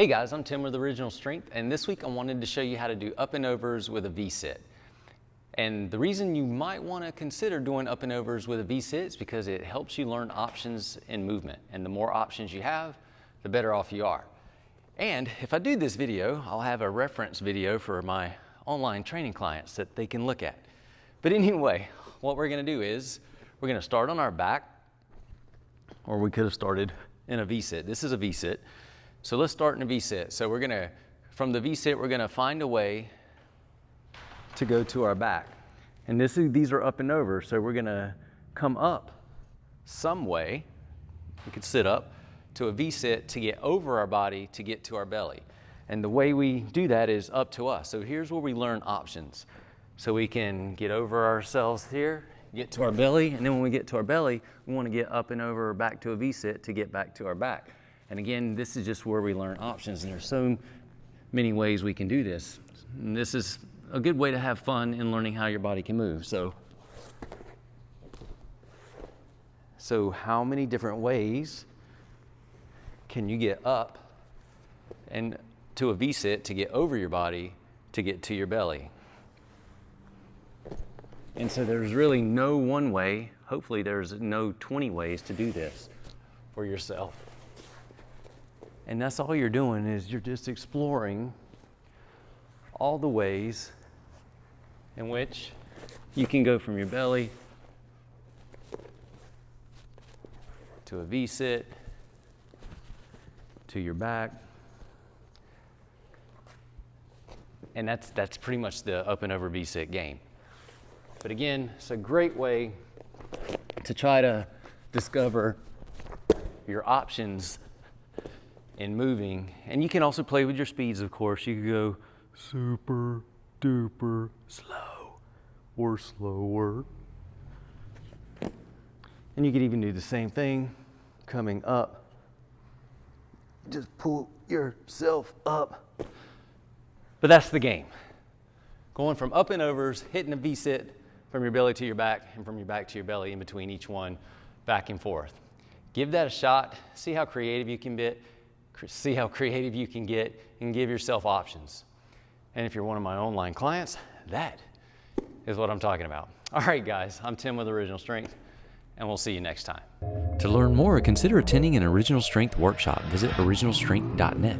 Hey guys, I'm Tim with Original Strength, and this week I wanted to show you how to do up and overs with a V-sit. And the reason you might want to consider doing up and overs with a V-sit is because it helps you learn options in movement. And the more options you have, the better off you are. And if I do this video, I'll have a reference video for my online training clients that they can look at. But anyway, what we're going to do is we're going to start on our back, or we could have started in a V-sit. This is a V-sit. So let's start in a V-sit. So from the V-sit, we're gonna find a way to go to our back. And these are up and over. So we're gonna come up some way, we could sit up, to a V-sit to get over our body to get to our belly. And the way we do that is up to us. So here's where we learn options. So we can get over ourselves here, get to our belly, and then when we get to our belly, we wanna get up and over back to a V-sit to get back to our back. And again, this is just where we learn options, and there's so many ways we can do this. And this is a good way to have fun in learning how your body can move. So how many different ways can you get up and to a V-sit to get over your body to get to your belly? And so there's really no one way. Hopefully there's no 20 ways to do this for yourself. And that's all you're doing, is you're just exploring all the ways in which you can go from your belly to a V-sit, to your back. And that's pretty much the up and over V-sit game. But again, it's a great way to try to discover your options in moving. And you can also play with your speeds, of course. You could go super duper slow or slower. And you could even do the same thing coming up. Just pull yourself up. But that's the game. Going from up and overs, hitting a V-sit from your belly to your back, and from your back to your belly in between each one, back and forth. Give that a shot. See how creative you can get. And give yourself options. And if you're one of my online clients, that is what I'm talking about. All right, guys, I'm Tim with Original Strength, and we'll see you next time. To learn more, consider attending an Original Strength workshop. Visit originalstrength.net.